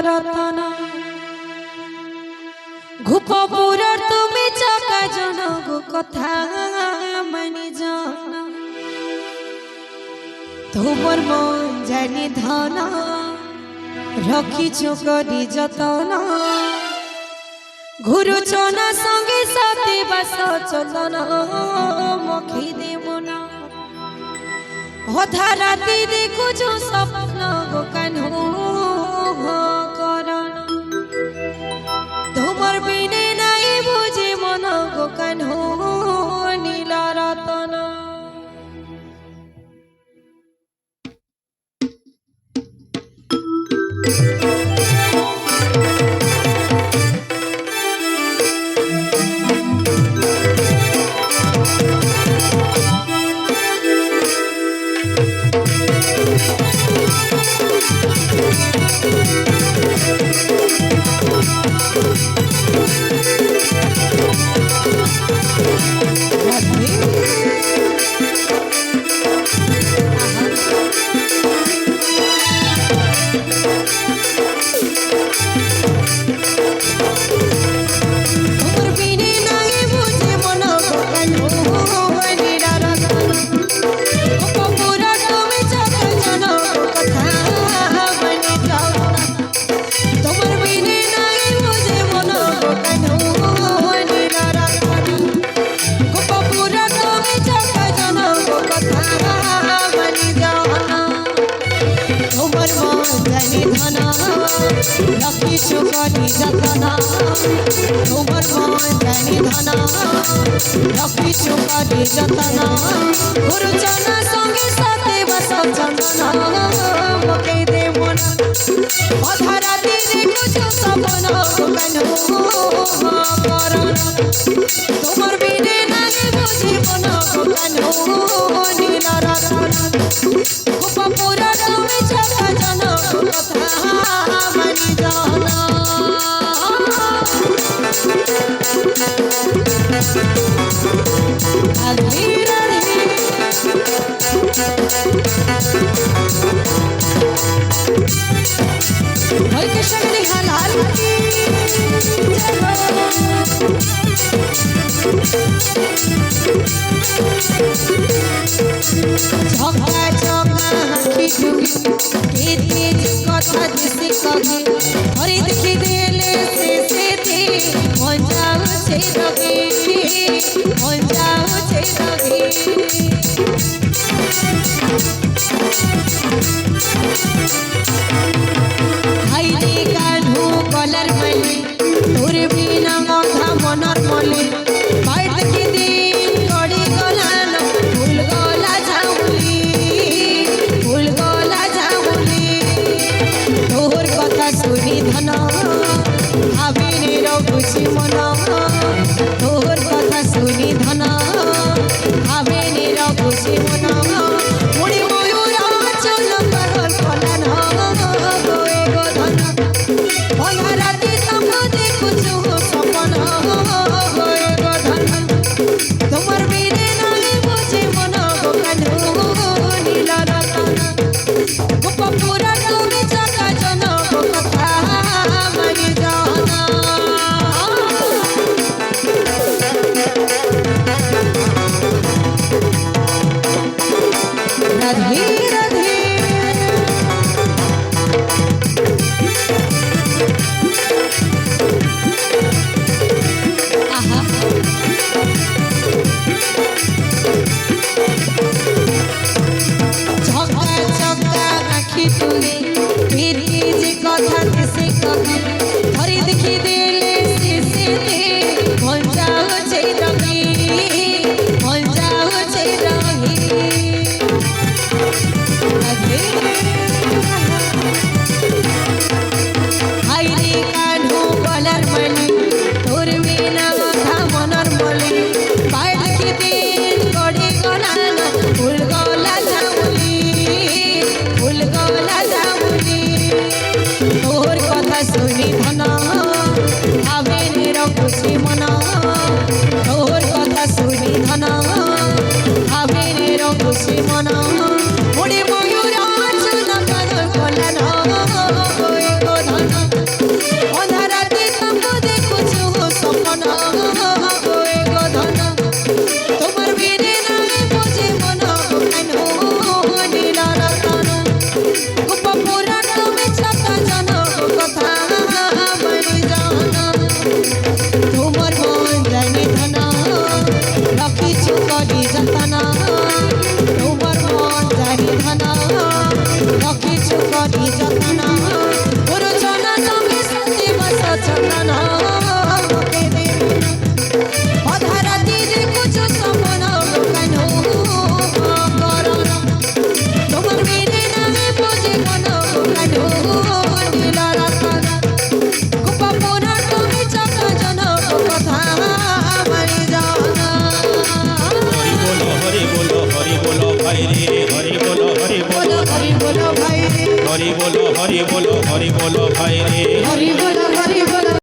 রতন ঘুপপুর তুমি চাকা জনক কথা মানি জন তোমার মন জানি ধন রখিছ করি যতন ঘুরুচনা সঙ্গে সাথে বাস চলন মখি দে মন অধা রাতি দেখুছ স্বপ্ন কানু করণ তোমার বিনে নাই বুঝে মন কানু নীল রতন রখিছ করি যতন তোমার মন জানি ধন রখিছ করি যতন গুরুজনা সঙ্গে সাথে বাস চন্দন মকে দে মন অধা রাতি দেখুছ স্বপ্ন কানু করণ তোমার বিনে নাই বুঝি মন কানু নীল রতন ঘুপপুর তুমি চাকা জনক কথা মানি জন রাধে রাধে হইতে শক্তি হালাল কি ঝকা ঝকা হাঁকি ঢুকি কেতে কথা দিছি কহি হরি দেখি দেলে সে মন যাচ্ছে রবি মন যাচ্ছে রবি হাইরে কানু গলার মালি তোর বিনা কথা মনর মলি বাইর দেখি দিন গড়ি গলান ফুল গলা ঝাউলি ফুল গলা ঝাউলি তোর কথা শুনি ধন ভাবিনি রঘুছি মন তোর কথা শুনি ধন ভাবিনি রঘুছি মন মুড়ি ময়ূর চল পাগল ফলান গোয়ে গো ধন অধা রাতি স্বপ্ন দেখুছু স্বপন গোয়ে গো ধন তোমার বিনে নাই বুঝে মন কানু নীল রতন ঘুপপুর তুমি চাকা জনক কথা মানি জন রাধে রাধে আহা ঝকা ঝকা আখি তুলে ফিরি যে কথা সে কবি ধরে দেখি দিলে সে মন যাচ্ছে রবি মন যাচ্ছে রবি হাইরে কানু গলার মালি তোর বিনা কথা মনর মলি বাইর দেখি দিন গড়ি গলান ফুল গলা ঝাউলি ফুল গলা ঝাউলি তোর কথা শুনি যতনা পুরুষনা তুমি সত্যি বস চন্দনা অধারাতি দেখুছো সপন কানো করণ তোমার মেরে নামে বুঝে কোন কানো নীল রতন গোপন তুমি চক জন কথা মারি জানা হরি বলো ভাই রে হরি বলো হরি বলো ভাই রে হরি বলো ভাই রে হরি বলো